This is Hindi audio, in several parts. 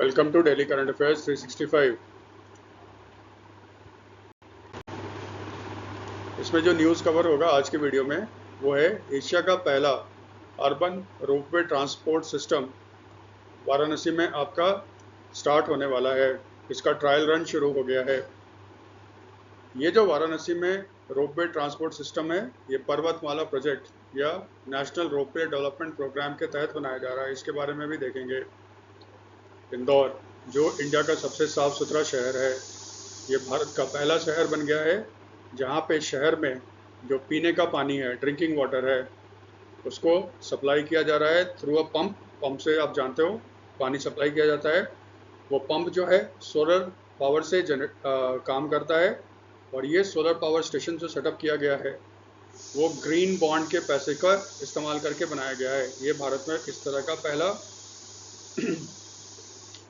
Welcome to daily current affairs 365। इसमें जो न्यूज़ कवर होगा आज की वीडियो में वो है एशिया का पहला urban ropeway transport system Varanasi में आपका स्टार्ट होने वाला है। इसका ट्रायल रन शुरू हो गया है। ये जो वाराणसी में रोपवे ट्रांसपोर्ट सिस्टम है, ये पर्वतमाला प्रोजेक्ट या नेशनल रोपवे डेवलपमेंट प्रोग्राम के तहत बनाया जा रहा है। इसके बारे में भी देखेंगे। इंदौर जो इंडिया का सबसे साफ सुथरा शहर है, ये भारत का पहला शहर बन गया है जहाँ पे शहर में जो पीने का पानी है, ड्रिंकिंग वाटर है, उसको सप्लाई किया जा रहा है थ्रू अ पंप। पंप से आप जानते हो पानी सप्लाई किया जाता है। वो पंप जो है सोलर पावर से काम करता है। और ये सोलर पावर स्टेशन जो सेटअप किया गया है वो ग्रीन बॉन्ड के पैसे का इस्तेमाल करके बनाया गया है। ये भारत में इस तरह का पहला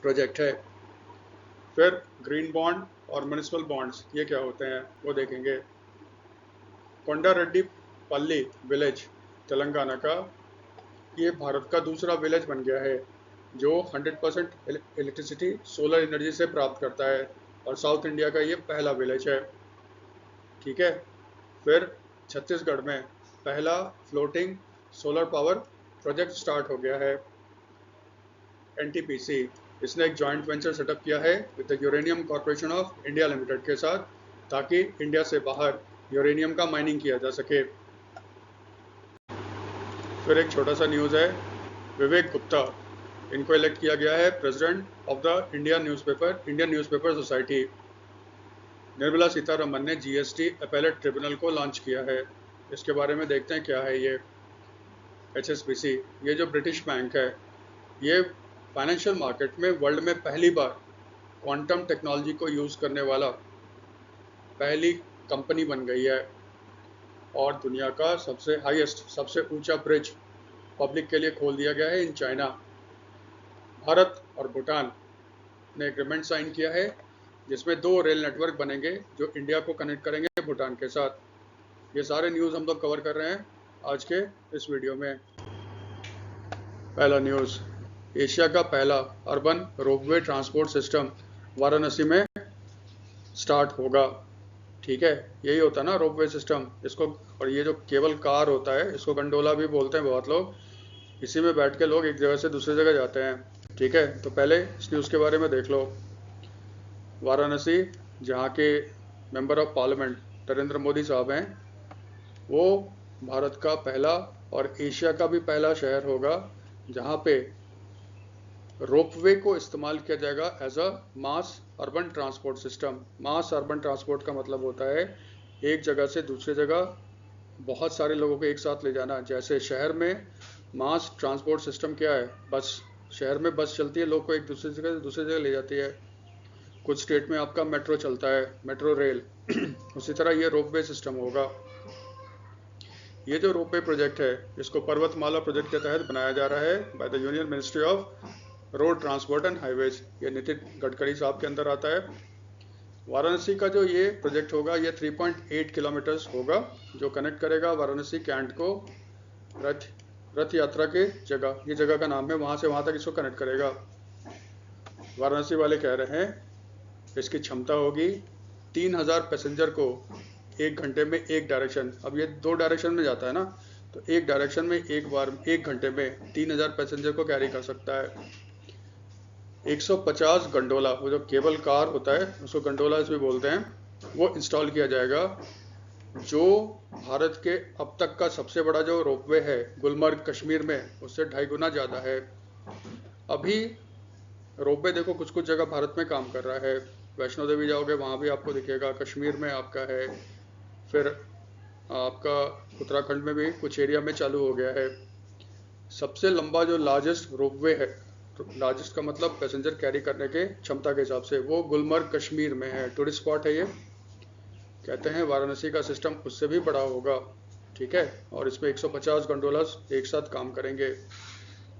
प्रोजेक्ट है। फिर ग्रीन बॉन्ड और म्युनिसिपल बॉन्ड्स ये क्या होते हैं वो देखेंगे। कोंडारेड्डी पल्ली विलेज तेलंगाना का, ये भारत का दूसरा विलेज बन गया है जो 100% इलेक्ट्रिसिटी सोलर एनर्जी से प्राप्त करता है, और साउथ इंडिया का ये पहला विलेज है। ठीक है। फिर छत्तीसगढ़ में पहला floating solar power project start हो गया है। एनटीपीसी इसने एक जॉइंट वेंचर सेटअप किया है with the uranium corporation of India limited के साथ, ताकि इंडिया से बाहर यूरेनियम का माइनिंग किया जा सके। फिर एक छोटा सा न्यूज़ है, विवेक गुप्ता इनको इलेक्ट किया गया है president of the Indian newspaper society. Nirmala Sitharaman ने जीएसटी अपीलेट ट्रिब्यूनल को लॉन्च किया है। इसके बारे में देखते हैं क्या है ये। एचएसबीसी ये जो ब्रिटिश बैंक है, ये फाइनेंशियल मार्केट में वर्ल्ड में पहली बार क्वांटम टेक्नोलॉजी को यूज़ करने वाला पहली कंपनी बन गई है। और दुनिया का सबसे ऊंचा ब्रिज पब्लिक के लिए खोल दिया गया है इन चाइना। भारत और भूटान ने एग्रीमेंट साइन किया है जिसमें 2 रेल नेटवर्क बनेंगे जो इंडिया को कनेक्ट करेंगे भूटान के साथ। ये सारे न्यूज़ हम लोग कवर कर रहे हैं आज के इस वीडियो में। पहला न्यूज़, एशिया का पहला urban ropeway transport system Varanasi में स्टार्ट होगा। ठीक है, यही होता है ना रोपवे सिस्टम इसको। और ये जो केबल कार होता है इसको गंडोला भी बोलते हैं बहुत लोग। इसी में बैठ के लोग एक जगह से दूसरी जगह जाते हैं। ठीक है, तो पहले इस न्यूज़ के बारे में देख लो। वाराणसी जहाँ के member of parliament Narendra Modi साहब हैं, वो भारत का पहला और एशिया का भी पहला शहर होगा जहाँ पे रोपवे को इस्तेमाल किया जाएगा as a mass urban transport system. Mass urban transport का मतलब होता है एक जगह से दूसरी जगह बहुत सारे लोगों को एक साथ ले जाना। जैसे शहर में मास ट्रांसपोर्ट सिस्टम क्या है, बस। शहर में बस चलती है, लोग को एक दूसरी जगह से दूसरी जगह ले जाती है। कुछ स्टेट में आपका मेट्रो चलता है, मेट्रो रेल उसी तरह ये रोपवे सिस्टम होगा। ये जो रोपवे प्रोजेक्ट है इसको पर्वतमाला प्रोजेक्ट के तहत बनाया जा रहा है by the union ministry of road transport and highways. ये नितिन गडकरी साहब के अंदर आता है। वाराणसी का जो ये प्रोजेक्ट होगा ये 3.8 किलोमीटर्स होगा जो कनेक्ट करेगा वाराणसी कैंट को रथ यात्रा के जगह, ये जगह का नाम है, वहाँ से वहाँ तक इसको कनेक्ट करेगा। वाराणसी वाले कह रहे हैं इसकी क्षमता होगी 3000 पैसेंजर को 1 घंटे में एक डायरेक्शन। अब ये 2 डायरेक्शन में जाता है ना, तो एक डायरेक्शन में एक बार 1 घंटे में 3000 पैसेंजर को कैरी कर सकता है। 150 गंडोला, वो जो केबल कार होता है उसको गंडोला भी बोलते हैं, वो इंस्टॉल किया जाएगा। जो भारत के अब तक का सबसे बड़ा जो रोपवे है गुलमर्ग कश्मीर में, उससे 2.5 गुना ज़्यादा है। अभी रोपवे देखो कुछ कुछ जगह भारत में काम कर रहा है। वैष्णो देवी जाओगे वहाँ भी आपको दिखेगा, कश्मीर में आपका है, फिर आपका उत्तराखंड में भी कुछ एरिया में चालू हो गया है। सबसे लंबा जो लार्जेस्ट रोपवे है, तो लार्जेस्ट का मतलब पैसेंजर कैरी करने के क्षमता के हिसाब से, वो गुलमर्ग कश्मीर में है। टूरिस्ट स्पॉट है ये। कहते हैं वाराणसी का सिस्टम उससे भी बड़ा होगा। ठीक है, और इसमें 150 गंडोलास एक साथ काम करेंगे।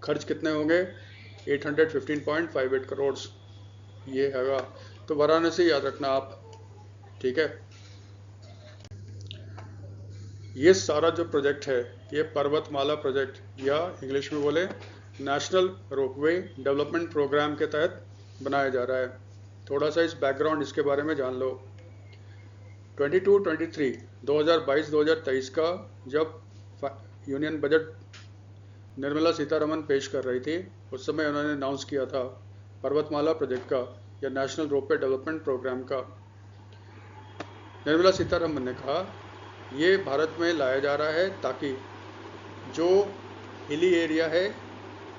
खर्च कितने होंगे? 815.58 करोड़ ये हैगा। तो वाराणसी याद रखना आप। ठीक है, ये सारा जो प्रोजेक्ट है ये पर्वतमाला प्रोजेक्ट या इंग्लिश में बोले नेशनल रोपवे डेवलपमेंट प्रोग्राम के तहत बनाया जा रहा है। थोड़ा सा इस बैकग्राउंड इसके बारे में जान लो। 22-23 2022-2023 का जब यूनियन बजट निर्मला सीतारमन पेश कर रही थी, उस समय उन्होंने अनाउंस किया था पर्वतमाला प्रोजेक्ट का या नेशनल रोपवे डेवलपमेंट प्रोग्राम का। निर्मला सीतारमन ने कहा ये भारत में लाया जा रहा है ताकि जो हिली एरिया है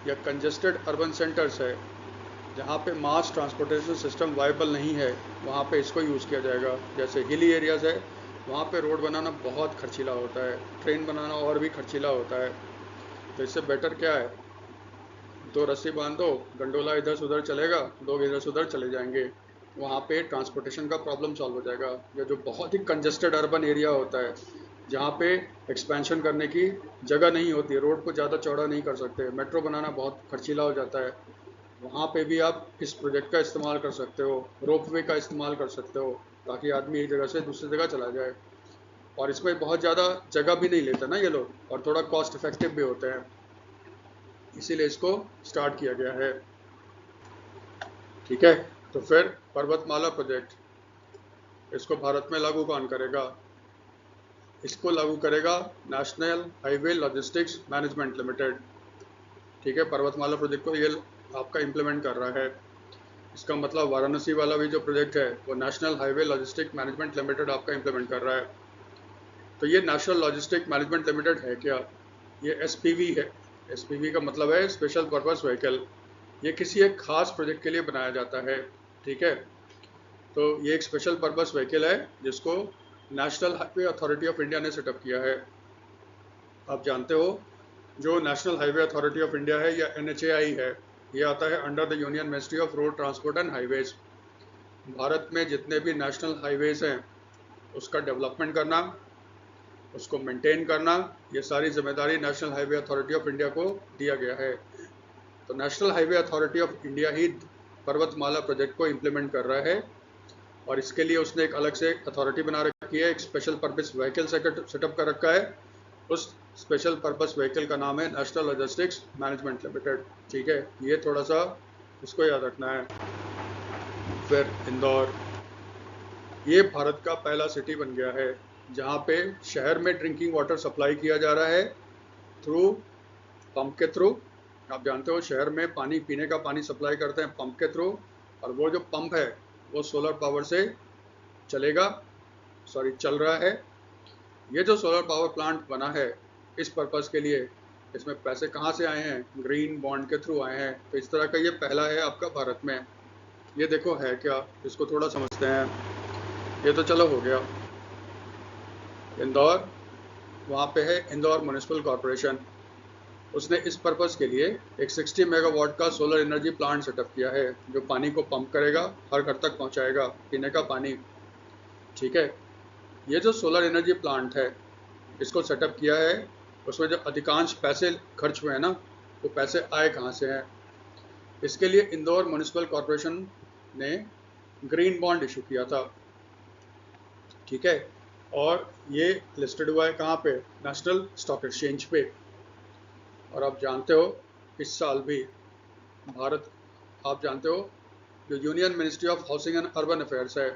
या कंजेस्टेड अर्बन सेंटर्स है, जहाँ पे मास ट्रांसपोर्टेशन सिस्टम वाइबल नहीं है, वहाँ पे इसको यूज़ किया जाएगा। जैसे हिली एरियाज़ है, वहाँ पे रोड बनाना बहुत खर्चीला होता है, ट्रेन बनाना और भी खर्चीला होता है। तो इससे बेटर क्या है, दो रस्सी बांध दो, गंडोला इधर से उधर चलेगा, लोग इधर से उधर चले जाएंगे, वहाँ पे ट्रांसपोर्टेशन का प्रॉब्लम सॉल्व हो जाएगा। या जो बहुत ही कंजेस्टेड अर्बन एरिया होता है, जहाँ पे एक्सपेंशन करने की जगह नहीं होती है, रोड को ज़्यादा चौड़ा नहीं कर सकते, मेट्रो बनाना बहुत खर्चीला हो जाता है, वहाँ पे भी आप इस प्रोजेक्ट का इस्तेमाल कर सकते हो, रोपवे का इस्तेमाल कर सकते हो, ताकि आदमी एक जगह से दूसरी जगह चला जाए। और इसमें बहुत ज़्यादा जगह भी नहीं लेते ना ये लोग, और थोड़ा कॉस्ट इफेक्टिव भी होते हैं, इसीलिए इसको स्टार्ट किया गया है। ठीक है, तो फिर पर्वतमाला प्रोजेक्ट, इसको भारत में लागू कौन करेगा? इसको लागू करेगा national highway logistics management limited. ठीक है, पर्वतमाला प्रोजेक्ट को ये आपका इम्प्लीमेंट कर रहा है। इसका मतलब वाराणसी वाला भी जो प्रोजेक्ट है वो national highway logistic management limited आपका इम्प्लीमेंट कर रहा है। तो ये नेशनल लॉजिस्टिक मैनेजमेंट लिमिटेड है क्या? ये एसपीवी है। एसपीवी का मतलब है स्पेशल पर्पस व्हीकल। ये किसी एक खास प्रोजेक्ट के लिए बनाया जाता है। ठीक है, तो ये एक स्पेशल पर्पस व्हीकल है जिसको national highway authority of India ने सेटअप किया है। आप जानते हो जो national highway authority of India है या NHAI है, ये आता है under the union ministry of road transport and highways. Bharat में जितने भी नेशनल हाईवेज हैं उसका डेवलपमेंट करना, उसको मेंटेन करना, ये सारी जिम्मेदारी national highway authority of India को दिया गया है। तो national highway authority of India ही पर्वतमाला प्रोजेक्ट को इम्प्लीमेंट कर रहा है, और इसके लिए उसने एक अलग से अथॉरिटी बना रखी है, एक स्पेशल पर्पस व्हीकल सेटअप कर रखा है। उस स्पेशल पर्पस व्हीकल का नाम है नेशनल लॉजिस्टिक्स मैनेजमेंट लिमिटेड। ठीक है, ये थोड़ा सा इसको याद रखना है। फिर इंदौर, ये भारत का पहला सिटी बन गया है जहाँ पे शहर में ड्रिंकिंग वाटर सप्लाई किया जा रहा है थ्रू पंप के थ्रू। आप जानते हो शहर में पानी, पीने का पानी सप्लाई करते हैं पंप के थ्रू, और वो जो पंप है वो सोलर पावर से चल रहा है। ये जो सोलर पावर प्लांट बना है इस पर्पज़ के लिए, इसमें पैसे कहाँ से आए हैं? ग्रीन बॉन्ड के थ्रू आए हैं। तो इस तरह का ये पहला है आपका भारत में। ये देखो है क्या, इसको थोड़ा समझते हैं। ये तो चलो हो गया। इंदौर, वहाँ पे है इंदौर म्यूनिसिपल कॉरपोरेशन। उसने इस पर्पज़ के लिए एक 60 मेगावाट का सोलर एनर्जी प्लांट सेटअप किया है जो पानी को पंप करेगा, हर घर तक पहुँचाएगा पीने का पानी। ठीक है, ये जो सोलर एनर्जी प्लांट है इसको सेटअप किया है, उसमें जो अधिकांश पैसे खर्च हुए हैं ना, वो पैसे आए कहाँ से हैं? इसके लिए इंदौर म्यूनिसिपल कॉरपोरेशन ने ग्रीन बॉन्ड इशू किया था। ठीक है, और ये लिस्टेड हुआ है कहाँ पे? नेशनल स्टॉक एक्सचेंज पे। और आप जानते हो इस साल भी भारत, आप जानते हो जो union ministry of housing and urban affairs है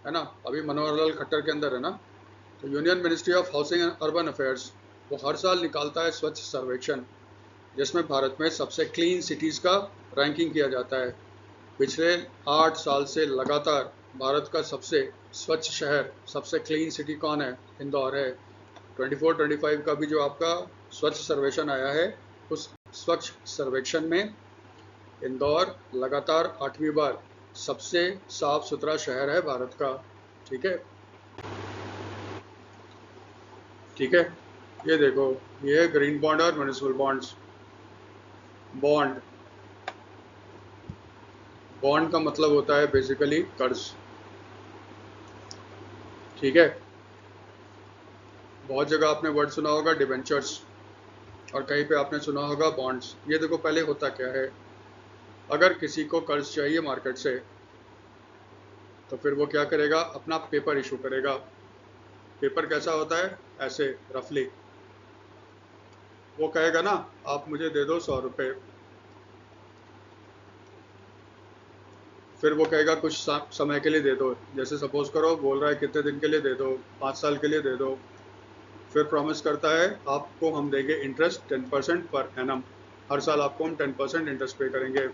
ना, अभी मनोहर लाल खट्टर के अंदर है ना, तो union ministry of housing and urban affairs वो हर साल निकालता है स्वच्छ सर्वेक्षण, जिसमें भारत में सबसे क्लीन सिटीज़ का रैंकिंग किया जाता है। पिछले 8 साल से लगातार भारत का सबसे स्वच्छ शहर, सबसे क्लीन सिटी कौन है? इंदौर है। 24-25 का भी जो आपका स्वच्छ सर्वेक्षण आया है, उस स्वच्छ सर्वेक्षण में इंदौर लगातार 8वीं बार सबसे साफ सुथरा शहर है भारत का। ठीक है, ठीक है, ये देखो, ये ग्रीन बॉन्ड और म्यूनिसिपल बॉन्ड्स। बॉन्ड, बॉन्ड का मतलब होता है बेसिकली कर्ज। ठीक है, बहुत जगह आपने वर्ड सुना होगा डिबेंचर्स, और कहीं पे आपने सुना होगा बॉन्ड्स। ये देखो पहले होता क्या है, अगर किसी को कर्ज चाहिए मार्केट से तो फिर वो क्या करेगा? अपना पेपर इशू करेगा। पेपर कैसा होता है? ऐसे रफली वो कहेगा ना, आप मुझे दे दो 100 रुपये, फिर वो कहेगा कुछ समय के लिए दे दो, जैसे सपोज करो बोल रहा है कितने दिन के लिए दे दो, 5 साल के लिए दे दो। फिर प्रॉमिस करता है आपको हम देंगे इंटरेस्ट 10% पर एनम, हर साल आपको हम 10% इंटरेस्ट पे करेंगे।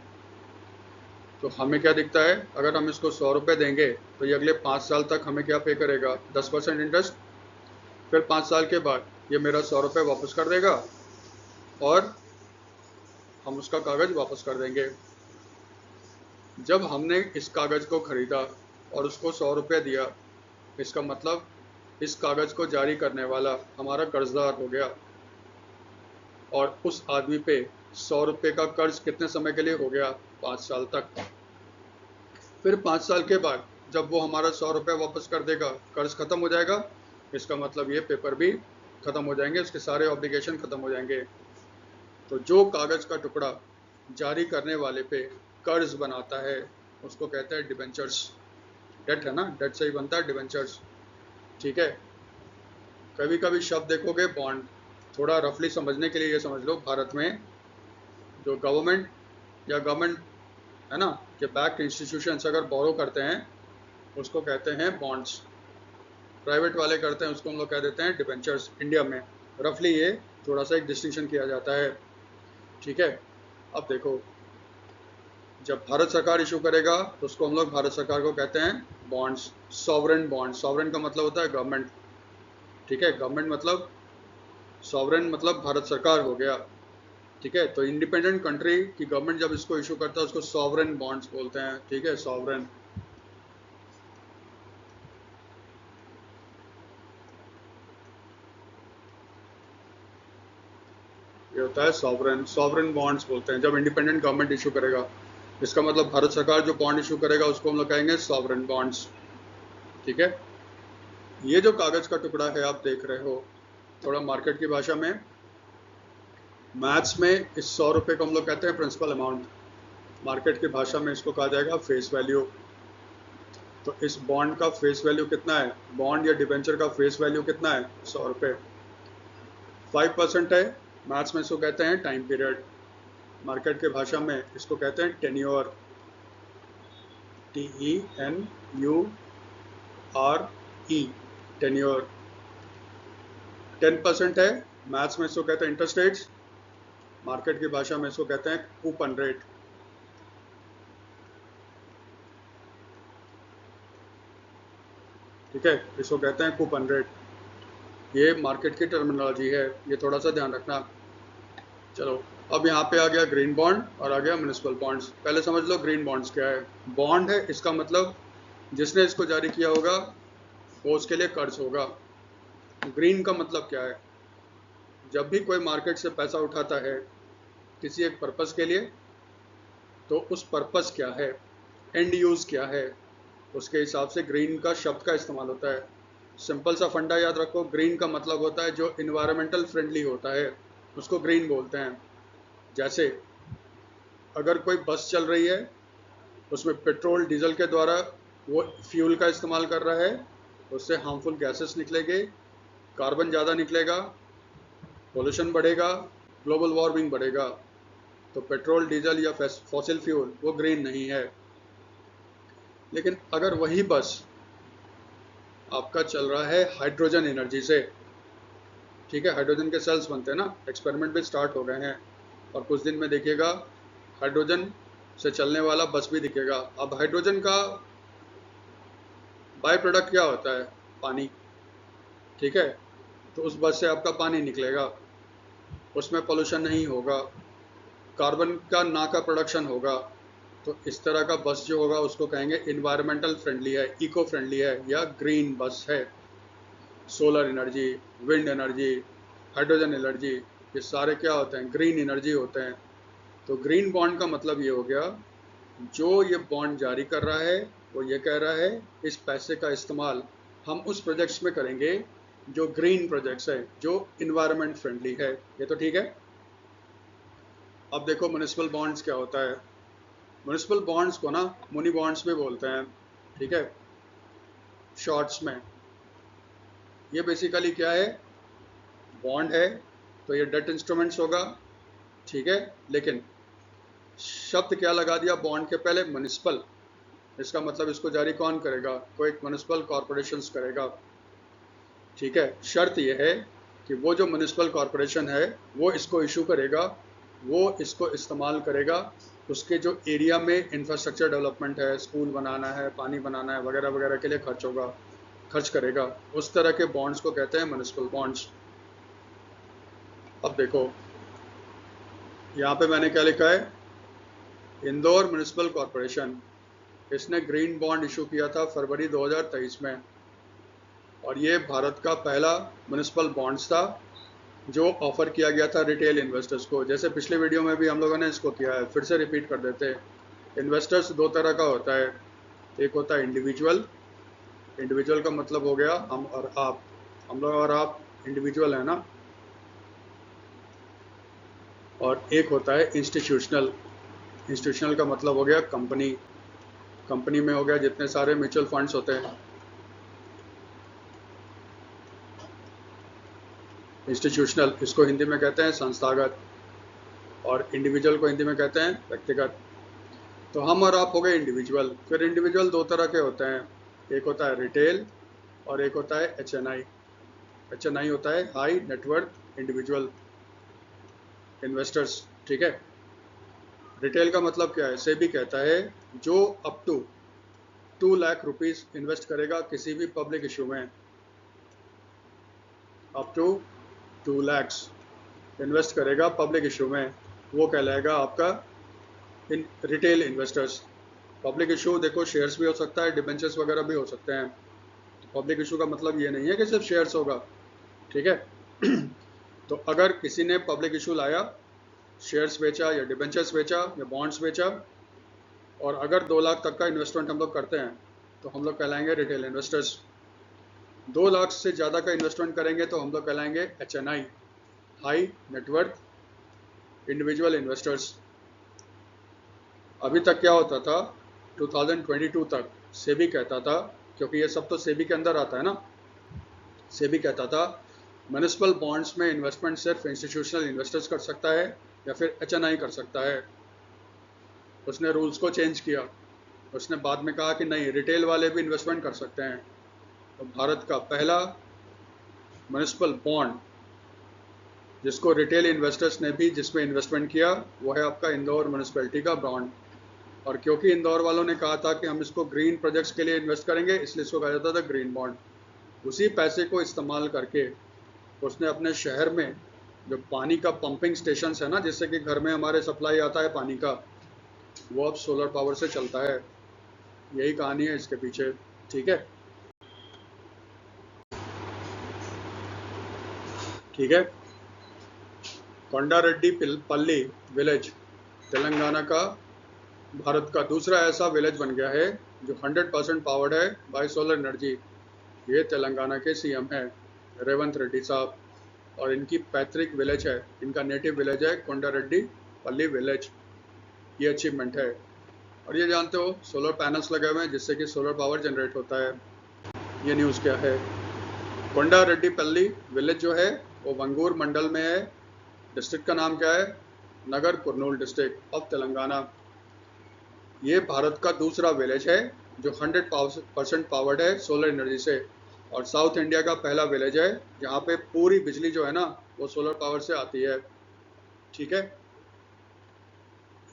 तो हमें क्या दिखता है, अगर हम इसको 100 रुपये देंगे तो ये अगले 5 साल तक हमें क्या पे करेगा, 10% इंटरेस्ट। फिर 5 साल के बाद ये मेरा 100 रुपये वापस कर देगा और हम उसका कागज़ वापस कर देंगे। जब हमने इस कागज़ को ख़रीदा और उसको 100 रुपये दिया, इसका मतलब इस कागज़ को जारी करने वाला हमारा कर्जदार हो गया, और उस आदमी पे 100 रुपये का कर्ज कितने समय के लिए हो गया, 5 साल तक। फिर 5 साल के बाद जब वो हमारा 100 रुपये वापस कर देगा, कर्ज खत्म हो जाएगा, इसका मतलब ये पेपर भी खत्म हो जाएंगे, उसके सारे ऑब्लिगेशन खत्म हो जाएंगे। तो जो कागज़ का टुकड़ा जारी करने वाले पे कर्ज बनाता है उसको कहते हैं डिबेंचर्स। डेट है ना, डेट से ही बनता है डिबेंचर्स, ठीक है। कभी कभी शब्द देखोगे बॉन्ड, थोड़ा रफली समझने के लिए ये समझ लो, भारत में जो गवर्नमेंट या गवर्नमेंट है ना कि बैक्ड इंस्टीट्यूशंस अगर बोरो करते हैं उसको कहते हैं बॉन्ड्स, प्राइवेट वाले करते हैं उसको हम लोग कह देते हैं डिबेंचर्स। इंडिया में रफली ये थोड़ा सा एक डिस्टिंक्शन किया जाता है, ठीक है। अब देखो, जब भारत सरकार इशू करेगा तो उसको हम लोग भारत सरकार को कहते हैं बॉन्ड्स, सॉवरेन बॉन्ड। सॉवरेन का मतलब होता है गवर्नमेंट, ठीक है। गवर्नमेंट मतलब, सॉवरेन मतलब भारत सरकार हो गया, ठीक है। तो इंडिपेंडेंट कंट्री की गवर्नमेंट जब इसको इशू करता है उसको सॉवरेन बॉन्ड्स बोलते हैं, ठीक है, सॉवरेन। ये होता है सॉवरेन, सॉवरेन बॉन्ड्स बोलते हैं जब इंडिपेंडेंट गवर्नमेंट इशू करेगा। इसका मतलब भारत सरकार जो बॉन्ड इशू करेगा उसको हम लोग कहेंगे सॉवरेन बॉन्ड्स, ठीक है। ये जो कागज का टुकड़ा है आप देख रहे हो, थोड़ा मार्केट की भाषा में, मैथ्स में इस 100 रुपये को हम लोग कहते हैं प्रिंसिपल अमाउंट, मार्केट की भाषा में इसको कहा जाएगा फेस वैल्यू। तो इस बॉन्ड का फेस वैल्यू कितना है, बॉन्ड या डिबेंचर का फेस वैल्यू कितना है, 100 रुपये। 5% है, मैथ्स में इसको कहते हैं टाइम पीरियड, मार्केट के भाषा में इसको कहते हैं टेन्योर, TENURE, टेन्योर। 10% है, मैथ्स में इसको कहते हैं इंटरेस्ट रेट्स, मार्केट की भाषा में इसको कहते हैं कूपन रेट, ठीक है, इसको कहते हैं कूपन रेट। ये मार्केट की टर्मिनोलॉजी है, ये थोड़ा सा ध्यान रखना। चलो, अब यहाँ पे आ गया ग्रीन बॉन्ड और आ गया म्युनिसिपल बॉन्ड्स। पहले समझ लो ग्रीन बॉन्ड्स क्या है। बॉन्ड है, इसका मतलब जिसने इसको जारी किया होगा वो उसके लिए कर्ज होगा। ग्रीन का मतलब क्या है, जब भी कोई मार्केट से पैसा उठाता है किसी एक पर्पस के लिए, तो उस पर्पस क्या है, एंड यूज़ क्या है, उसके हिसाब से ग्रीन का शब्द का इस्तेमाल होता है। सिंपल सा फंडा याद रखो, ग्रीन का मतलब होता है जो इन्वायरमेंटल फ्रेंडली होता है उसको ग्रीन बोलते हैं। जैसे अगर कोई बस चल रही है, उसमें पेट्रोल डीजल के द्वारा वो फ्यूल का इस्तेमाल कर रहा है, उससे हार्मफुल गैसेस निकलेंगे, कार्बन ज़्यादा निकलेगा, पोल्यूशन बढ़ेगा, ग्लोबल वार्मिंग बढ़ेगा। तो पेट्रोल डीजल या फॉसिल फ्यूल वो ग्रीन नहीं है। लेकिन अगर वही बस आपका चल रहा है हाइड्रोजन एनर्जी से, ठीक है, हाइड्रोजन के सेल्स बनते हैं ना, एक्सपेरिमेंट भी स्टार्ट हो गए हैं, और कुछ दिन में देखिएगा हाइड्रोजन से चलने वाला बस भी दिखेगा। अब हाइड्रोजन का बाय प्रोडक्ट क्या होता है, पानी, ठीक है। तो उस बस से आपका पानी निकलेगा, उसमें पोल्यूशन नहीं होगा, कार्बन का ना का प्रोडक्शन होगा। तो इस तरह का बस जो होगा उसको कहेंगे इन्वायरमेंटल फ्रेंडली है, इको फ्रेंडली है, या ग्रीन बस है। Solar energy, wind energy, hydrogen energy, ये सारे क्या होते हैं, ग्रीन एनर्जी होते हैं। तो ग्रीन बॉन्ड का मतलब ये हो गया, जो ये बॉन्ड जारी कर रहा है वो ये कह रहा है इस पैसे का इस्तेमाल हम उस प्रोजेक्ट्स में करेंगे जो ग्रीन प्रोजेक्ट्स है, जो इन्वायरमेंट फ्रेंडली है। ये तो ठीक है। अब देखो म्युनिसिपल बॉन्ड्स क्या होता है। म्युनिसिपल बॉन्ड्स को ना मुनी बॉन्ड्स भी बोलते हैं, ठीक है, शॉर्ट्स में। ये बेसिकली क्या है, बॉन्ड है तो ये डेट इंस्ट्रूमेंट्स होगा, ठीक है, लेकिन शब्द क्या लगा दिया बॉन्ड के पहले, म्युनिसिपल। इसका मतलब इसको जारी कौन करेगा? कोई म्युनिसिपल कॉरपोरेशंस करेगा। ठीक है, शर्त यह है कि वो जो म्युनिसिपल कॉरपोरेशन है वो इसको इशू करेगा, वो इसको इस्तेमाल करेगा, उसके जो एरिया में इंफ्रास्ट्रक्चर डेवलपमेंट है, स्कूल बनाना है, पानी बनाना है, वगैरह वगैरह के लिए खर्च करेगा। उस तरह के बॉन्ड्स को कहते हैं म्युनिसिपल बॉन्ड्स। अब देखो यहाँ पे मैंने क्या लिखा है, इंदौर म्युनिसिपल कॉरपोरेशन, इसने ग्रीन बॉन्ड इशू किया था फरवरी 2023 में, और ये भारत का पहला म्युनिसिपल बॉन्ड्स था जो ऑफर किया गया था रिटेल इन्वेस्टर्स को। जैसे पिछले वीडियो में भी हम लोगों ने इसको किया है, फिर से रिपीट कर देते हैं। इन्वेस्टर्स दो तरह का होता है, एक होता है इंडिविजुअल, इंडिविजुअल का मतलब हो गया हम और आप, हम लोग और आप इंडिविजुअल है ना, और एक होता है इंस्टीट्यूशनल, इंस्टीट्यूशनल का मतलब हो गया कंपनी, कंपनी में हो गया जितने सारे म्यूचुअल फंड्स होते हैं। इंस्टीट्यूशनल इसको हिंदी में कहते हैं संस्थागत, और इंडिविजुअल को हिंदी में कहते हैं व्यक्तिगत। तो हम और आप हो गए इंडिविजुअल। फिर इंडिविजुअल दो तरह के होते हैं, एक होता है रिटेल और एक होता है HNI। HNI होता है हाई नेटवर्थ इंडिविजुअल इन्वेस्टर्स। ठीक है, रिटेल का मतलब क्या है? सेबी कहता है जो up to 2 lakh rupees invest करेगा किसी भी पब्लिक इशू में, अप टू 2 lakhs इन्वेस्ट करेगा पब्लिक इशू में, वो कहलाएगा आपका रिटेल इन्वेस्टर्स। पब्लिक इशू देखो शेयर्स भी हो सकता है, डिबेंचर्स वगैरह भी हो सकते हैं। तो पब्लिक इशू का मतलब ये नहीं है कि सिर्फ शेयर्स होगा। ठीक है तो अगर किसी ने पब्लिक इशू लाया, शेयर्स बेचा या डिबेंचर्स बेचा या बॉन्ड्स बेचा, और अगर 2 लाख तक का इन्वेस्टमेंट हम लोग करते हैं तो हम लोग कहलाएंगे रिटेल इन्वेस्टर्स। 2 लाख से ज़्यादा का इन्वेस्टमेंट करेंगे तो हम लोग कहलाएंगे HNI high net worth individual investors. अभी तक क्या होता था, 2022 तक सेबी कहता था, क्योंकि ये सब तो सेबी के अंदर आता है ना, सेबी कहता था म्युनिसिपल बॉन्ड्स में इन्वेस्टमेंट सिर्फ इंस्टीट्यूशनल इन्वेस्टर्स कर सकता है या फिर HNI कर सकता है। उसने रूल्स को चेंज किया, उसने बाद में कहा कि नहीं, रिटेल वाले भी इन्वेस्टमेंट कर सकते हैं। तो भारत का पहला म्युनिसिपल बॉन्ड जिसको रिटेल इन्वेस्टर्स ने भी जिसमें इन्वेस्टमेंट किया वो है आपका इंदौर म्यूनिसिपैलिटी का बॉन्ड। और क्योंकि इंदौर वालों ने कहा था कि हम इसको ग्रीन प्रोजेक्ट्स के लिए इन्वेस्ट करेंगे, इसलिए इसको कहा जाता था ग्रीन बॉन्ड। उसी पैसे को इस्तेमाल करके उसने अपने शहर में जो पानी का पंपिंग स्टेशन है ना, जिससे कि घर में हमारे सप्लाई आता है पानी का, वो अब सोलर पावर से चलता है। यही कहानी है इसके पीछे। ठीक है, ठीक है। कोंडारेड्डी पल्ली विलेज तेलंगाना का भारत का दूसरा ऐसा विलेज बन गया है जो 100% पावर्ड है बाय सोलर एनर्जी। ये तेलंगाना के CM हैं रेवंत रेड्डी साहब, और इनकी पैतृक विलेज है, इनका नेटिव विलेज है कोंडारेड्डी पल्ली विलेज। ये अचीवमेंट है। और ये जानते हो सोलर पैनल्स लगे हुए हैं जिससे कि सोलर पावर जनरेट होता है। ये न्यूज़ क्या है, कोंडारेड्डी पल्ली विलेज जो है वो वंगूर मंडल में है। डिस्ट्रिक्ट का नाम क्या है? नगर कुर्नूल डिस्ट्रिक्ट ऑफ तेलंगाना। ये भारत का दूसरा विलेज है जो 100% पावर्ड है सोलर एनर्जी से, और साउथ इंडिया का पहला विलेज है जहाँ पे पूरी बिजली जो है ना वो सोलर पावर से आती है। ठीक है,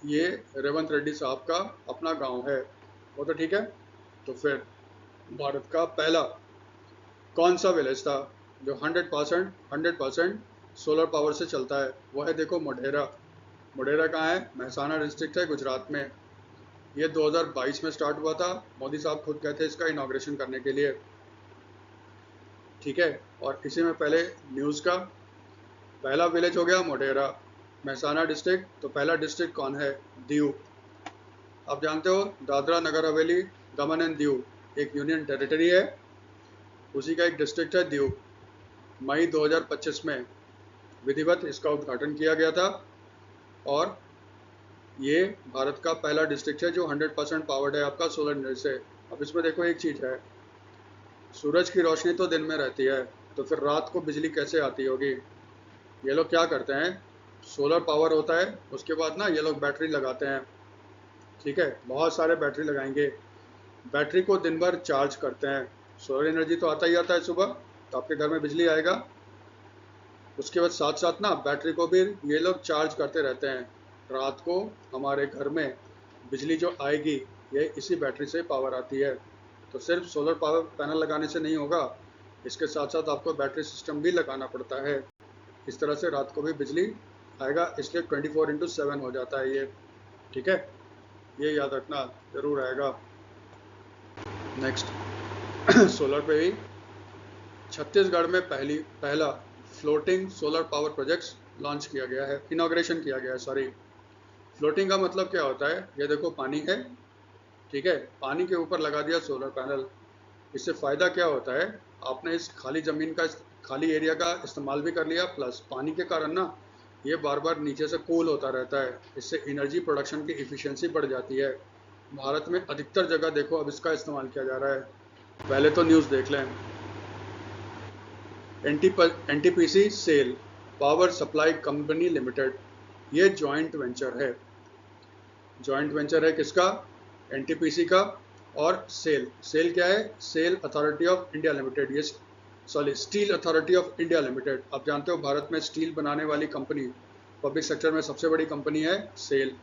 ये रेवंत रेड्डी साहब का अपना गांव है, वो तो ठीक है। तो फिर भारत का पहला कौन सा विलेज था जो 100% सोलर पावर से चलता है? वो है देखो मोढेरा। मोढेरा कहाँ है? महसाना डिस्ट्रिक्ट है, गुजरात में। ये 2022 में स्टार्ट हुआ था, मोदी साहब खुद गए थे इसका इनॉग्रेशन करने के लिए। ठीक है, और इसी में पहले न्यूज़ का पहला विलेज हो गया मोढेरा, महसाना डिस्ट्रिक्ट। तो पहला डिस्ट्रिक्ट कौन है? दीव। आप जानते हो दादरा नगर हवेली दमन एंड दीव एक यूनियन टेरिटरी है, उसी का एक डिस्ट्रिक्ट है दीव। मई 2025 में विधिवत इसका उद्घाटन किया गया था, और ये भारत का पहला डिस्ट्रिक्ट है जो 100% पावर्ड है आपका सोलर एनर्जी से। अब इसमें देखो एक चीज़ है, सूरज की रोशनी तो दिन में रहती है, तो फिर रात को बिजली कैसे आती होगी? ये लोग क्या करते हैं, सोलर पावर होता है, उसके बाद ना ये लोग बैटरी लगाते हैं। ठीक है, बहुत सारे बैटरी लगाएंगे, बैटरी को दिन भर चार्ज करते हैं। सोलर एनर्जी तो आता ही आता है सुबह, तो आपके घर में बिजली आएगा। उसके बाद साथ साथ ना बैटरी को भी ये लोग चार्ज करते रहते हैं। रात को हमारे घर में बिजली जो आएगी ये इसी बैटरी से पावर आती है। तो सिर्फ सोलर पावर पैनल लगाने से नहीं होगा, इसके साथ साथ आपको बैटरी सिस्टम भी लगाना पड़ता है। इस तरह से रात को भी बिजली आएगा, इसलिए 24/7 हो जाता है ये। ठीक है, ये याद रखना जरूर आएगा। नेक्स्ट सोलर पे भी छत्तीसगढ़ में पहला floating solar power projects launch किया गया है, इनॉग्रेशन किया गया है। सॉरी, फ्लोटिंग का मतलब क्या होता है, ये देखो पानी है, ठीक है, पानी के ऊपर लगा दिया सोलर पैनल। इससे फ़ायदा क्या होता है, आपने इस खाली ज़मीन का, खाली एरिया का इस्तेमाल भी कर लिया, प्लस पानी के कारण ना ये बार बार नीचे से कूल होता रहता है। इससे एनर्जी प्रोडक्शन की इफ़िशियंसी बढ़ जाती है। भारत में अधिकतर जगह देखो अब इसका इस्तेमाल किया जा रहा है। पहले तो न्यूज़ देख लें। NTPC cell power supply company limited, ये जॉइंट वेंचर है। जॉइंट वेंचर है किसका, एनटीपीसी का और सेल। सेल क्या है, SAIL authority of India limited, ये steel authority of India limited. आप जानते हो भारत में स्टील बनाने वाली कंपनी, पब्लिक सेक्टर में सबसे बड़ी कंपनी है सेल।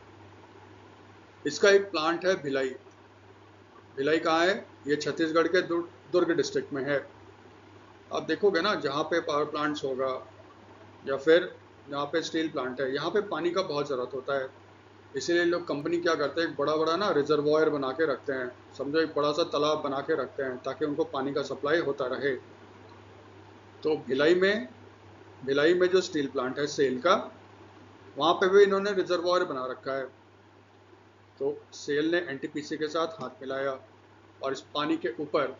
इसका एक प्लांट है भिलाई। भिलाई कहाँ है, ये छत्तीसगढ़ के दुर्ग डिस्ट्रिक्ट में है। आप देखोगे ना, जहाँ पे पावर प्लांट्स होगा या फिर जहाँ पे स्टील प्लांट है, यहाँ पे पानी का बहुत ज़रूरत होता है। इसीलिए लोग, कंपनी क्या करते हैं, एक बड़ा बड़ा ना रिजर्वायर बना के रखते हैं, समझो एक बड़ा सा तालाब बना के रखते हैं, ताकि उनको पानी का सप्लाई होता रहे। तो भिलाई में जो स्टील प्लांट है सेल का, वहाँ पे भी इन्होंने रिजर्वायर बना रखा है। तो सेल ने एनटीपीसी के साथ हाथ मिलाया और इस पानी के ऊपर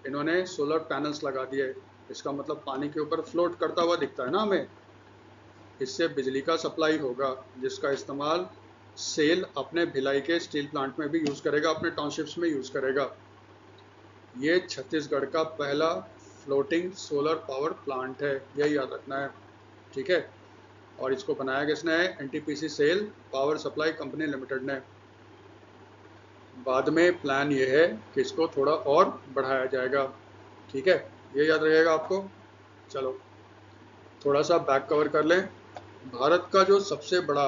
इन्होंने सोलर पैनल्स लगा दिए। इसका मतलब पानी के ऊपर फ्लोट करता हुआ दिखता है ना हमें, इससे बिजली का सप्लाई होगा, जिसका इस्तेमाल सेल अपने भिलाई के स्टील प्लांट में भी यूज़ करेगा, अपने टाउनशिप्स में यूज़ करेगा। ये छत्तीसगढ़ का पहला फ्लोटिंग सोलर पावर प्लांट है, यही याद रखना है। ठीक है, और इसको बनाया किसने है, NTPC cell power supply company limited ने। बाद में प्लान ये है कि इसको थोड़ा और बढ़ाया जाएगा। ठीक है, ये याद रहेगा आपको। चलो थोड़ा सा बैक कवर कर लें। भारत का जो सबसे बड़ा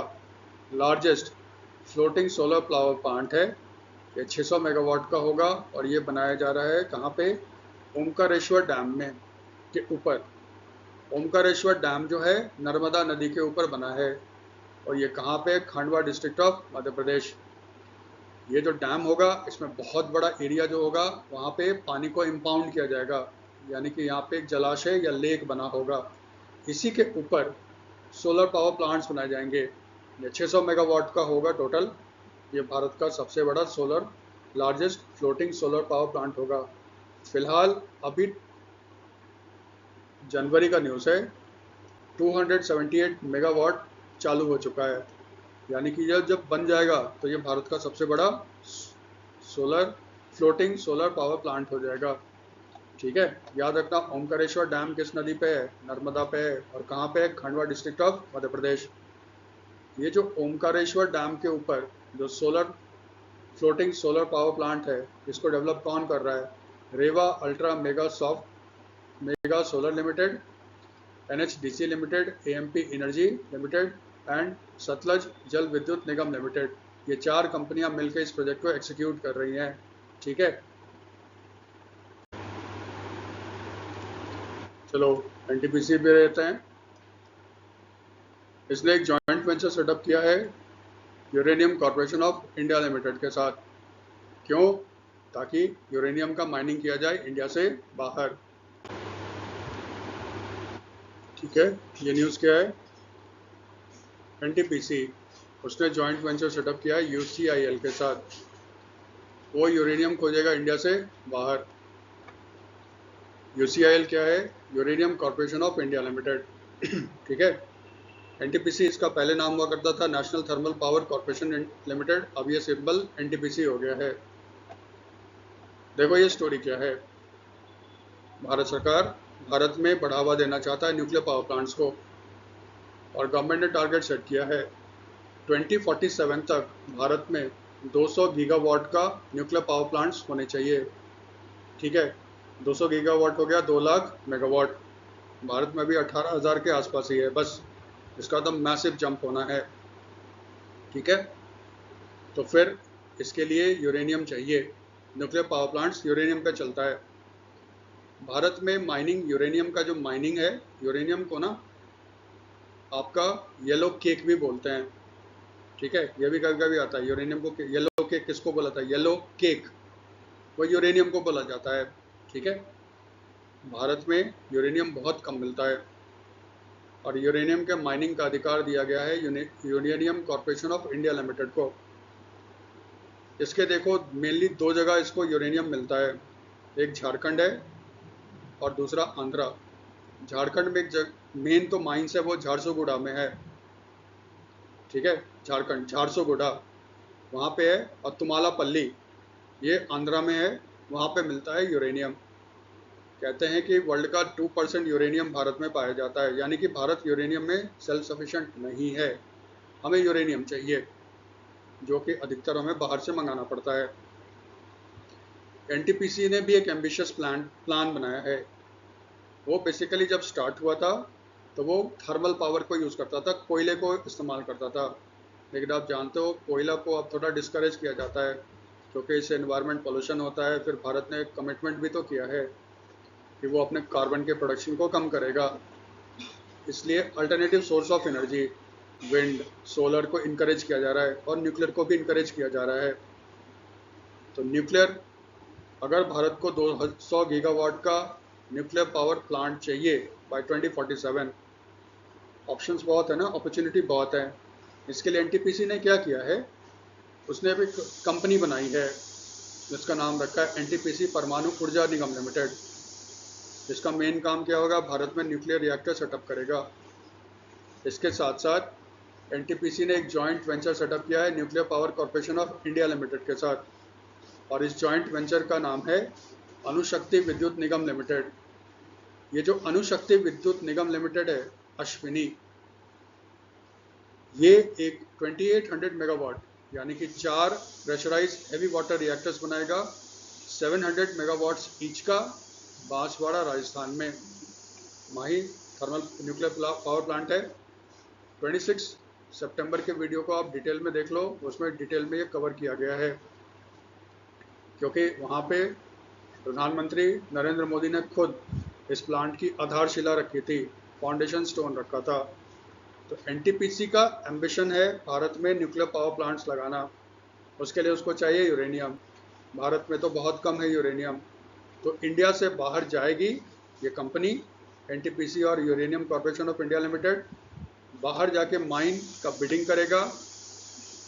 largest floating solar power plant है, ये 600 मेगावाट का होगा और ये बनाया जा रहा है कहाँ पे, ओमकारेश्वर डैम में के ऊपर। ओमकारेश्वर डैम जो है नर्मदा नदी के ऊपर बना है, और ये कहाँ पे, खंडवा डिस्ट्रिक्ट ऑफ मध्य प्रदेश। ये जो डैम होगा, इसमें बहुत बड़ा एरिया जो होगा, वहाँ पे पानी को इम्पाउंड किया जाएगा, यानी कि यहाँ पे एक जलाशय या लेक बना होगा। इसी के ऊपर सोलर पावर प्लांट्स बनाए जाएंगे। ये 600 मेगावाट का होगा टोटल। ये भारत का सबसे बड़ा largest floating solar power plant होगा। फिलहाल अभी जनवरी का न्यूज़ है, 278 मेगावाट चालू हो चुका है, यानी कि यह जब बन जाएगा तो ये भारत का सबसे बड़ा फ्लोटिंग सोलर पावर प्लांट हो जाएगा। ठीक है, याद रखना, ओमकारेश्वर डैम किस नदी पे है, नर्मदा पे है, और कहाँ पे है, खंडवा डिस्ट्रिक्ट ऑफ मध्य प्रदेश। ये जो ओमकारेश्वर डैम के ऊपर जो फ्लोटिंग सोलर पावर प्लांट है, इसको डेवलप कौन कर रहा है, Rewa ultra mega solar limited, NHDC limited, AMP energy limited and Sutlej Jal Vidyut Nigam limited. ये 4 कंपनियां मिलकर इस प्रोजेक्ट को एग्जीक्यूट कर रही हैं। ठीक है, चलो एनटीपीसी पे रहते हैं। इसने एक जॉइंट वेंचर सेटअप किया है uranium corporation of India limited के साथ। क्यों, ताकि यूरेनियम का माइनिंग किया जाए इंडिया से बाहर। ठीक है, ये न्यूज़ क्या है, एनटीपीसी उसने जॉइंट वेंचर सेटअप किया है UCIL के साथ। वो यूरेनियम खोजेगा इंडिया से बाहर। UCIL क्या है, uranium corporation of India limited. ठीक है, एनटीपीसी इसका पहले नाम हुआ करता था national thermal power corporation limited, अब ये सिंबल एनटीपीसी हो गया है। देखो ये स्टोरी क्या है, भारत सरकार भारत में बढ़ावा देना चाहता है न्यूक्लियर पावर प्लांट्स को, और गवर्नमेंट ने टारगेट सेट किया है 2047 तक भारत में 200 गीगावाट का न्यूक्लियर पावर प्लांट्स होने चाहिए। ठीक है, 200 गीगावाट हो गया 2 लाख मेगावाट। भारत में भी 18,000 के आसपास ही है, बस इसका तो मैसिव जंप होना है। ठीक है, तो फिर इसके लिए यूरेनियम चाहिए। न्यूक्लियर पावर प्लांट्स यूरेनियम पे चलता है। भारत में माइनिंग, यूरेनियम का जो माइनिंग है, यूरेनियम को ना आपका येलो केक भी बोलते हैं। ठीक है, ये भी कभी कभी आता है यूरेनियम को येलो केक। किसको बोला था? येलो केक, वो यूरेनियम को बोला जाता है। ठीक है, भारत में यूरेनियम बहुत कम मिलता है और यूरेनियम के माइनिंग का अधिकार दिया गया है uranium corporation of India limited को। इसके देखो मेनली 2 जगह इसको यूरेनियम मिलता है, एक झारखंड है और दूसरा आंध्रा। झारखंड में एक मेन तो माइंस है वो झारसुगुड़ा में है। ठीक है, झारखंड झारसुगुड़ा वहाँ पे है, और तुमालापल्ली ये आंध्रा में है, वहाँ पे मिलता है यूरेनियम। कहते हैं कि वर्ल्ड का 2% यूरेनियम भारत में पाया जाता है, यानी कि भारत यूरेनियम में सेल्फ सफिशिएंट नहीं है। हमें यूरेनियम चाहिए, जो कि अधिकतर हमें बाहर से मंगाना पड़ता है। एनटीपीसी ने भी एक एम्बिशियस प्लान बनाया है। वो बेसिकली जब स्टार्ट हुआ था तो वो थर्मल पावर को यूज़ करता था, कोयले को इस्तेमाल करता था। लेकिन आप जानते हो कोयला को अब थोड़ा डिस्करेज किया जाता है, क्योंकि इससे एनवायरनमेंट पोल्यूशन होता है। फिर भारत ने एक कमिटमेंट भी तो किया है कि वो अपने कार्बन के प्रोडक्शन को कम करेगा। इसलिए alternative source of energy, wind, solar को इनकरेज किया जा रहा है और न्यूक्लियर को भी इनकरेज किया जा रहा है। तो न्यूक्लियर, अगर भारत को 200 गीगावाट का न्यूक्लियर पावर प्लांट चाहिए बाय 2047, ऑप्शंस बहुत है ना, अपॉर्चुनिटी बहुत है। इसके लिए एनटीपीसी ने क्या किया है, उसने भी कंपनी बनाई है जिसका नाम रखा है एनटीपीसी परमाणु ऊर्जा निगम लिमिटेड। इसका मेन काम क्या होगा, भारत में न्यूक्लियर रिएक्टर सेटअप करेगा। इसके साथ साथ एनटीपीसी ने एक जॉइंट वेंचर सेटअप किया है nuclear power corporation of India limited के साथ, और इस जॉइंट वेंचर का नाम है अणुशक्ति विद्युत निगम लिमिटेड। ये जो अणुशक्ति विद्युत निगम लिमिटेड है, अश्विनी, ये एक 2800 मेगावाट यानी कि 4 प्रेशराइज हैवी वाटर रिएक्टर्स बनाएगा, 700 मेगावाट्स ईच का, बांसवाड़ा राजस्थान में। माही थर्मल न्यूक्लियर पावर प्लांट है। 26 सितंबर के वीडियो को आप डिटेल में देख लो, उसमें डिटेल में ये कवर किया गया है, क्योंकि वहाँ पे प्रधानमंत्री नरेंद्र मोदी ने खुद इस प्लांट की आधारशिला रखी थी, फाउंडेशन स्टोन रखा था। तो एनटीपीसी का एम्बिशन है भारत में न्यूक्लियर पावर प्लांट्स लगाना। उसके लिए उसको चाहिए यूरेनियम। भारत में तो बहुत कम है यूरेनियम, तो इंडिया से बाहर जाएगी ये कंपनी एनटीपीसी और uranium corporation of India limited. बाहर जाके माइन का बिडिंग करेगा,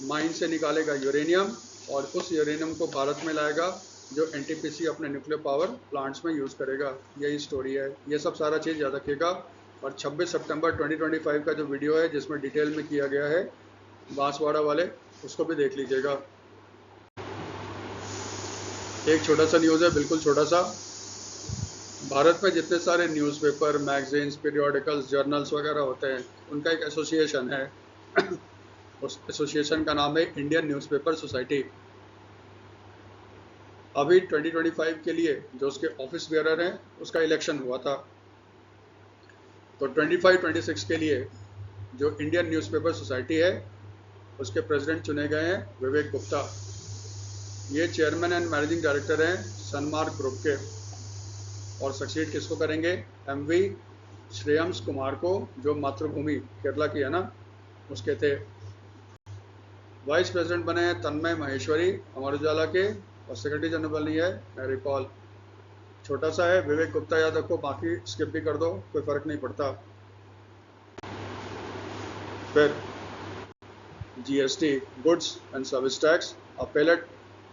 माइन से निकालेगा यूरेनियम और उस यूरेनियम को भारत में लाएगा, जो एनटीपीसी अपने न्यूक्लियर पावर प्लांट्स में यूज़ करेगा। यही स्टोरी है, ये सब सारा चीज़ याद रखिएगा। और 26 सितंबर 2025 का जो वीडियो है जिसमें डिटेल में किया गया है बांसवाड़ा वाले, उसको भी देख लीजिएगा। एक छोटा सा न्यूज़ है, बिल्कुल छोटा सा। भारत में जितने सारे न्यूज़पेपर, मैगजीन्स, पीरियोडिकल्स, जर्नल्स वगैरह होते हैं, उनका एक एसोसिएशन है उस एसोसिएशन का नाम है इंडियन न्यूज़पेपर सोसाइटी। अभी 2025 के लिए जो उसके ऑफिस बेयरर हैं उसका इलेक्शन हुआ था, तो 25-26 के लिए जो इंडियन न्यूज़पेपर सोसाइटी है उसके प्रेसिडेंट चुने गए हैं विवेक गुप्ता। ये चेयरमैन एंड मैनेजिंग डायरेक्टर हैं सनमार्क ग्रुप के, और सक्सीड किसको करेंगे, एमवी श्रेयम्स कुमार को, जो मातृभूमि केरला की है ना, उसके थे। वाइस प्रेसिडेंट बने हैं तन्मय महेश्वरी अमर उजाला के, और सेक्रेटरी जनरल बनी है मैरी पॉल। छोटा सा है, विवेक गुप्ता याद रखो, बाकी स्किप भी कर दो, कोई फर्क नहीं पड़ता। फिर GST, goods and service tax appellate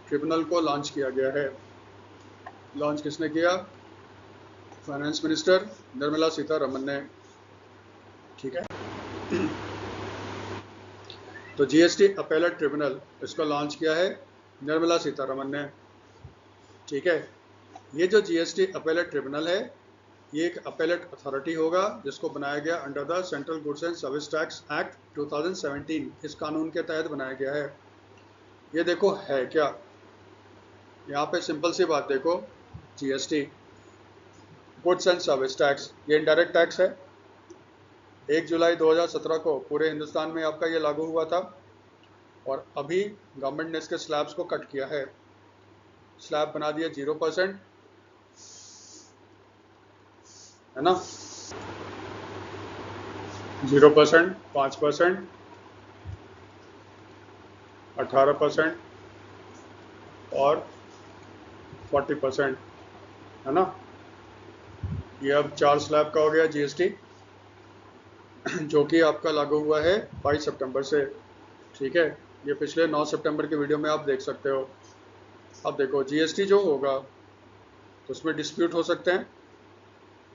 tribunal को लॉन्च किया गया है। लॉन्च किसने किया? फाइनेंस मिनिस्टर निर्मला सीतारमन ने। ठीक है, तो जीएसटी अपेलेट ट्रिब्यूनल इसको लॉन्च किया है निर्मला सीतारमन ने। ठीक है, ये जो जीएसटी अपेलेट ट्रिब्यूनल है, ये एक अपेलेट अथॉरिटी होगा जिसको बनाया गया under the central goods and service tax act 2017, इस कानून के तहत बनाया गया है। ये देखो है क्या, यहाँ पे सिंपल सी बात देखो, GST goods and service tax, ये इनडायरेक्ट टैक्स है। 1 जुलाई 2017 को पूरे हिंदुस्तान में आपका ये लागू हुआ था, और अभी गवर्नमेंट ने इसके स्लैब्स को कट किया है, स्लैब बना दिया 0%, है ना, 0%, 5%, 18% और 40%, है ना। ये अब 4 स्लैब का हो गया जीएसटी, जो कि आपका लागू हुआ है 22 सितंबर से। ठीक है, ये पिछले 9 सितंबर के वीडियो में आप देख सकते हो। अब देखो जीएसटी जो होगा तो उसमें डिस्प्यूट हो सकते हैं,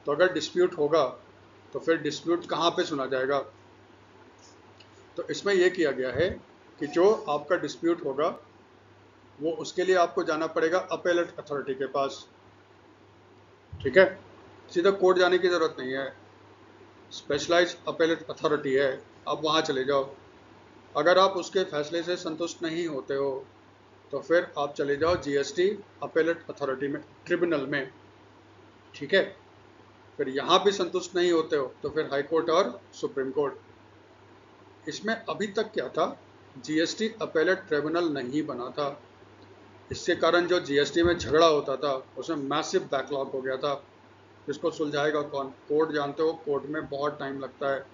तो अगर डिस्प्यूट होगा तो फिर डिस्प्यूट कहाँ पे सुना जाएगा, तो इसमें यह किया गया है कि जो आपका डिस्प्यूट होगा वो उसके लिए आपको जाना पड़ेगा अपेलेट अथॉरिटी के पास। ठीक है, सीधा कोर्ट जाने की ज़रूरत नहीं है, स्पेशलाइज अपेलेट अथॉरिटी है, आप वहाँ चले जाओ। अगर आप उसके फैसले से संतुष्ट नहीं होते हो तो फिर आप चले जाओ जीएसटी अपेलेट अथॉरिटी में, ट्रिब्यूनल में। ठीक है, फिर यहाँ भी संतुष्ट नहीं होते हो तो फिर हाई कोर्ट और सुप्रीम कोर्ट। इसमें अभी तक क्या था, जीएसटी अपेलेट ट्रिब्यूनल नहीं बना था, इसके कारण जो जीएसटी में झगड़ा होता था उसमें मैसिव बैकलॉग हो गया था। इसको सुलझाएगा कौन, कोर्ट जानते हो, कोर्ट में बहुत टाइम लगता है।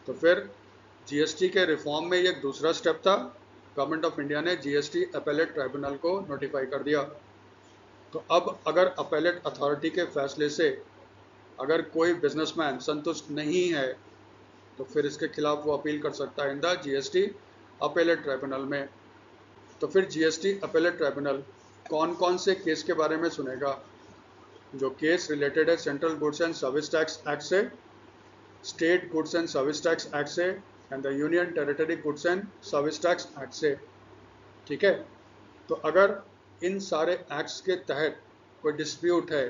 तो फिर जीएसटी के रिफॉर्म में ये एक दूसरा स्टेप था, गवर्नमेंट ऑफ इंडिया ने जीएसटी अपेलेट ट्राइब्यूनल को नोटिफाई कर दिया। तो अब अगर अपेलेट अथॉरिटी के फैसले से अगर कोई बिजनेसमैन संतुष्ट नहीं है तो फिर इसके खिलाफ वो अपील कर सकता है in the GST appellate tribunal में। तो फिर जीएसटी अपेलेट ट्राइब्यूनल कौन कौन से केस के बारे में सुनेगा, जो केस रिलेटेड है central goods and service tax act से, state goods and service tax act से and the union territory goods and service tax act से। ठीक है, तो अगर इन सारे एक्ट्स के तहत कोई डिस्प्यूट है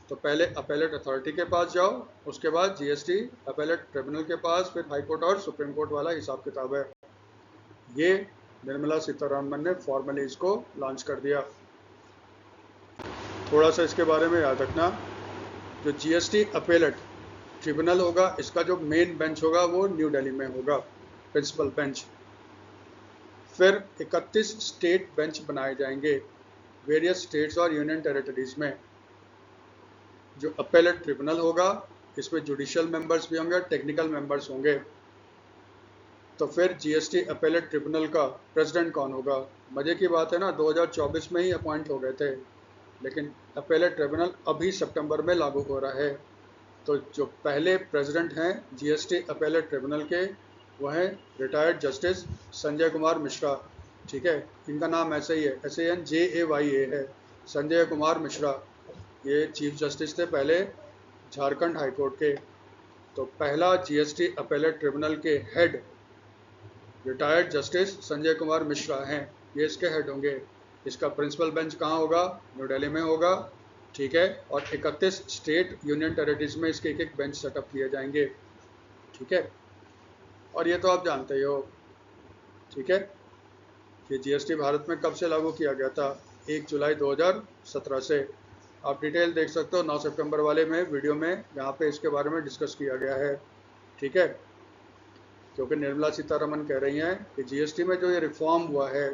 तो पहले अपेलेट अथॉरिटी के पास जाओ, उसके बाद जीएसटी अपेलेट ट्रिब्यूनल के पास, फिर हाई कोर्ट और सुप्रीम कोर्ट वाला हिसाब किताब है। ये निर्मला सीतारमण ने फॉर्मली इसको लॉन्च कर दिया। थोड़ा सा इसके बारे में याद रखना, जो जीएसटी अपेलेट ट्रिब्यूनल होगा इसका जो मेन बेंच होगा वो न्यू दिल्ली में होगा, प्रिंसिपल बेंच। फिर 31 स्टेट बेंच बनाए जाएंगे वेरियस स्टेट्स और यूनियन टेरिटरीज में। जो अपेलेट ट्रिब्यूनल होगा इसमें जुडिशियल मेंबर्स भी होंगे, टेक्निकल मेंबर्स होंगे। तो फिर जीएसटी अपेलेट ट्रिब्यूनल का प्रेसिडेंट कौन होगा, मजे की बात है ना, 2024 में ही अपॉइंट हो गए थे, लेकिन अपेलेट ट्रिब्यूनल अभी सितंबर में लागू हो रहा है। तो जो पहले प्रेसिडेंट हैं जीएसटी अपेलेट ट्रिब्यूनल के वो हैं रिटायर्ड जस्टिस संजय कुमार मिश्रा। ठीक है, इनका नाम ऐसे ही है, SANJAYA है, संजय कुमार मिश्रा। ये चीफ जस्टिस थे पहले झारखंड हाई कोर्ट के। तो पहला जीएसटी अपेलेट ट्रिब्यूनल के head retired justice Sanjay Kumar Mishra हैं, ये इसके हेड होंगे। इसका प्रिंसिपल बेंच कहाँ होगा, न्यू दिल्ली में होगा। ठीक है, और 31 स्टेट यूनियन टेरिटरीज में इसके एक एक बेंच सेटअप किए जाएंगे। ठीक है, और ये तो आप जानते ही हो। ठीक है, ये जीएसटी भारत में कब से लागू किया गया था, 1 जुलाई 2017 से। आप डिटेल देख सकते हो 9 सितंबर वाले में वीडियो में, यहाँ पे इसके बारे में डिस्कस किया गया है। ठीक है, क्योंकि निर्मला सीतारमण कह रही हैं कि जीएसटी में जो ये रिफॉर्म हुआ है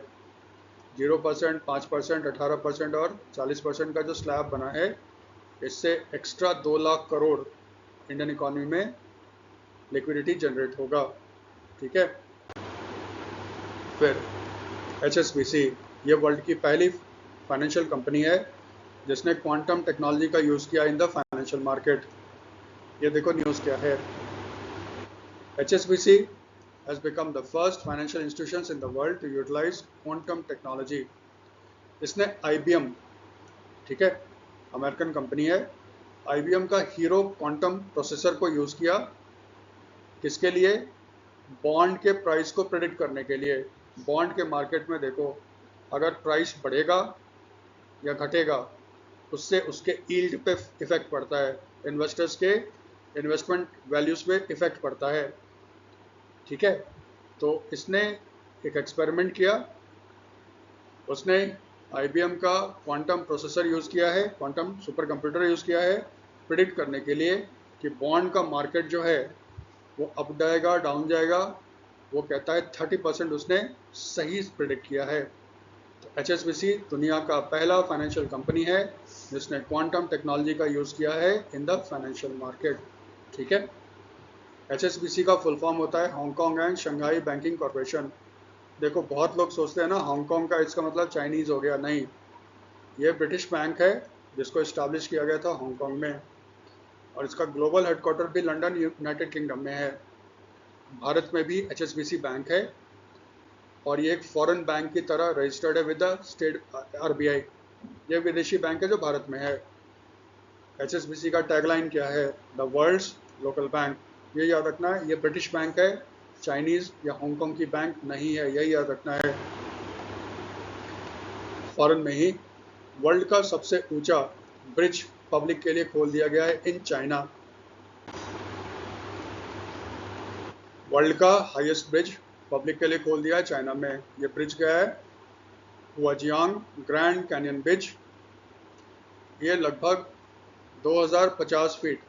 0%, 5%, 18% और 40% का जो स्लैब बना है, इससे extra 2 lakh crore Indian economy में लिक्विडिटी जनरेट होगा। ठीक है, फिर HSBC ये वर्ल्ड की पहली फाइनेंशियल कंपनी है जिसने क्वांटम टेक्नोलॉजी का यूज़ किया इन द फाइनेंशियल मार्केट। ये देखो न्यूज़ क्या है, HSBC has become the first financial institutions in the world to utilize quantum technology. इसने IBM, ठीक है, अमेरिकन कंपनी है, IBM का हीरो क्वांटम प्रोसेसर को यूज़ किया, किसके लिए, बॉन्ड के प्राइस को प्रेडिक्ट करने के लिए। बॉन्ड के मार्केट में देखो, अगर प्राइस बढ़ेगा या घटेगा उससे उसके यील्ड पे इफेक्ट पड़ता है, इन्वेस्टर्स के इन्वेस्टमेंट वैल्यूज़ पे इफेक्ट पड़ता है। ठीक है, तो इसने एक एक्सपेरिमेंट किया उसने IBM का क्वांटम प्रोसेसर यूज़ किया है, क्वांटम सुपर कंप्यूटर यूज़ किया है प्रिडिक्ट करने के लिए कि बॉन्ड का मार्केट जो है वो अप जाएगा डाउन जाएगा। वो कहता है 30% उसने सही प्रिडिक्ट किया है। तो HSBC दुनिया का पहला फाइनेंशियल कंपनी है जिसने क्वांटम टेक्नोलॉजी का यूज़ किया है इन द फाइनेंशियल मार्केट। ठीक है। HSBC का फुल फॉर्म होता है Hong Kong and Shanghai banking corporation. देखो बहुत लोग सोचते हैं ना हांगकांग का इसका मतलब चाइनीज़ हो गया, नहीं, ये ब्रिटिश बैंक है जिसको इस्टेब्लिश किया गया था हांगकांग में, और इसका ग्लोबल हेडक्वार्टर भी लंदन यूनाइटेड किंगडम में है। भारत में भी HSBC बैंक है और ये एक फॉरेन बैंक की तरह रजिस्टर्ड है विद द स्टेट RBI। ये विदेशी बैंक है जो भारत में है। HSBC का टैगलाइन क्या है? The world's local bank. ये याद रखना है, ये ब्रिटिश बैंक है, चाइनीज़ या हांगकांग की बैंक नहीं है, यही याद रखना है। फॉरेन में ही वर्ल्ड का सबसे ऊंचा ब्रिज पब्लिक के लिए खोल दिया गया है इन चाइना। वर्ल्ड का हाईएस्ट ब्रिज पब्लिक के लिए खोल दिया है चाइना में। ये ब्रिज क्या है? Huajiang grand canyon bridge. ये लगभग 2050 फीट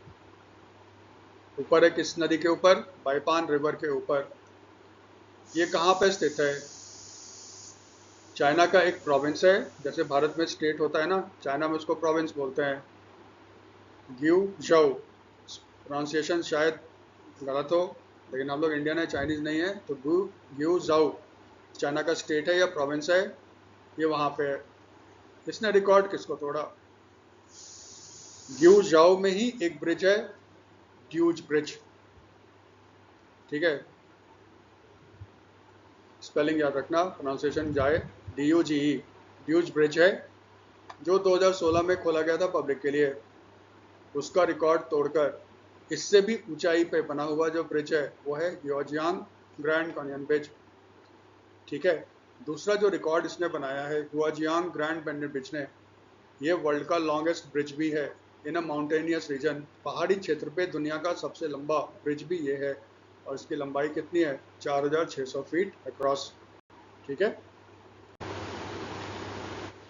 ऊपर है। किस नदी के ऊपर? बाइपान रिवर के ऊपर। ये कहाँ पे स्थित है? चाइना का एक प्रोविंस है, जैसे भारत में स्टेट होता है ना, चाइना में उसको प्रोविंस बोलते हैं। ग्यूझौ, प्रोनाउंसिएशन शायद गलत हो, लेकिन हम लोग इंडियन है, चाइनीज़ नहीं है, तो ग्यूझौ चाइना का स्टेट है या प्रोविंस है, ये वहाँ पे है। इसने रिकॉर्ड किसको तोड़ा? ग्यूझौ में ही एक ब्रिज है, ड्यूज ब्रिज। ठीक है, स्पेलिंग याद रखना, प्रोनाउंसिएशन जाए DUGE, ड्यूज ब्रिज है जो 2016 में खोला गया था पब्लिक के लिए। उसका रिकॉर्ड तोड़कर इससे भी ऊंचाई पे बना हुआ जो ब्रिज है वो है ह्योजियांग ग्रैंड कैनियन ब्रिज। ठीक है। दूसरा जो रिकॉर्ड इसने बनाया है हुआजियांग ग्रैंड कैनियन ब्रिज ने, ये वर्ल्ड का लॉन्गेस्ट ब्रिज भी है इन अ माउंटेनियस रीजन। पहाड़ी क्षेत्र पे दुनिया का सबसे लंबा ब्रिज भी ये है, और इसकी लंबाई कितनी है? 4600 फीट अक्रॉस। ठीक है।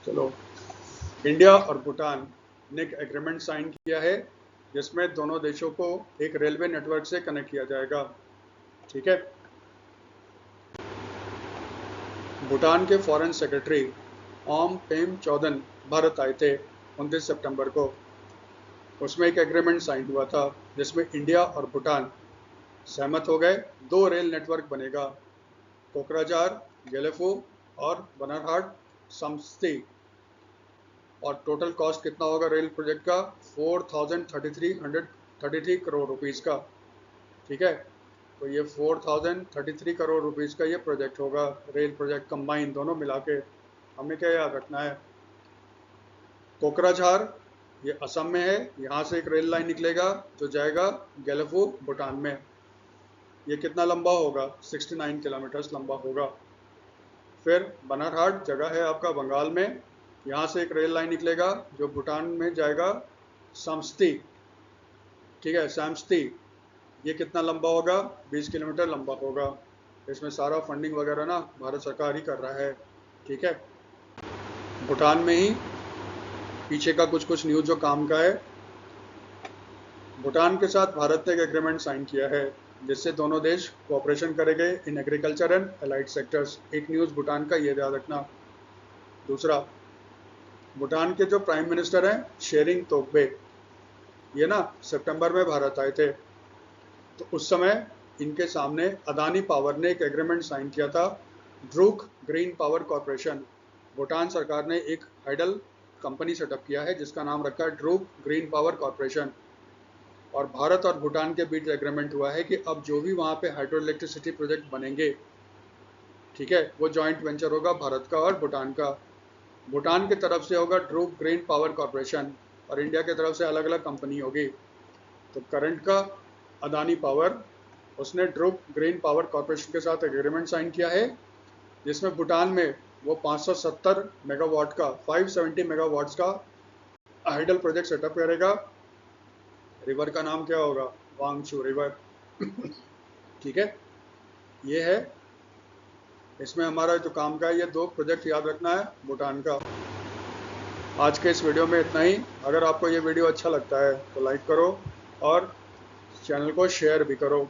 चलो, इंडिया और भूटान ने एक एग्रीमेंट साइन किया है जिसमें दोनों देशों को एक रेलवे नेटवर्क से कनेक्ट किया जाएगा। ठीक है। भूटान के फॉरेन सेक्रेटरी ओम पेम चौधन भारत आए थे 29 सितंबर को। उसमें एक एग्रीमेंट साइन हुआ था जिसमें इंडिया और भूटान सहमत हो गए 2 रेल नेटवर्क बनेगा, कोकराझार गेलेफू और बनरहाट समस्ती। और टोटल कॉस्ट कितना होगा रेल प्रोजेक्ट का? 4,33 करोड़ रुपीज़ का। ठीक है। तो ये 4,033 करोड़ रुपीज़ का ये प्रोजेक्ट होगा, रेल प्रोजेक्ट कंबाइन दोनों मिला के। हमें क्या याद रखना है? कोकराझार ये असम में है, यहाँ से एक रेल लाइन निकलेगा जो जाएगा गेलेफू भूटान में। ये कितना लंबा होगा? 69 किलोमीटर्स लंबा होगा। फिर बनरहाट जगह है आपका बंगाल में, यहाँ से एक रेल लाइन निकलेगा जो भूटान में जाएगा समस्ती। ठीक है, समस्ती। ये कितना लंबा होगा? 20 किलोमीटर लंबा होगा। इसमें सारा फंडिंग वगैरह ना भारत सरकार ही कर रहा है। ठीक है। भूटान में ही पीछे का कुछ न्यूज़ जो काम का है, भूटान के साथ भारत ने एक एग्रीमेंट साइन किया है जिससे दोनों देश कोऑपरेशन करेंगे in agriculture and allied sectors. एक न्यूज़ भूटान का ये याद रखना। दूसरा, भूटान के जो प्राइम मिनिस्टर हैं शेरिंग तोब्गे, ये ना सितंबर में भारत आए थे। तो उस समय इनके सामने अदानी पावर ने एक एग्रीमेंट साइन किया था, Druk green power corporation. Bhutan सरकार ने एक हाइडल कंपनी सेटअप किया है जिसका नाम रखा है ड्रूक ग्रीन पावर कॉरपोरेशन। और भारत और भूटान के बीच एग्रीमेंट हुआ है कि अब जो भी वहाँ पे हाइड्रो इलेक्ट्रिसिटी प्रोजेक्ट बनेंगे, ठीक है, वो जॉइंट वेंचर होगा भारत का और भूटान का। भूटान की तरफ से होगा ड्रूक ग्रीन पावर कॉरपोरेशन और इंडिया की तरफ से अलग अलग कंपनी होगी। तो करंट का अदानी पावर, उसने ड्रूक ग्रीन पावर कॉरपोरेशन के साथ एग्रीमेंट साइन किया है जिसमें भूटान में वो 570 मेगावाट का 570 मेगावाट्स का हाइडल प्रोजेक्ट सेटअप करेगा। रिवर का नाम क्या होगा? वांगचू रिवर। ठीक है। ये है इसमें हमारा जो काम का है, ये 2 प्रोजेक्ट याद रखना है भूटान का। आज के इस वीडियो में इतना ही। अगर आपको ये वीडियो अच्छा लगता है तो लाइक करो और चैनल को शेयर भी करो।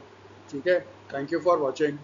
ठीक है, थैंक यू फॉर वॉचिंग।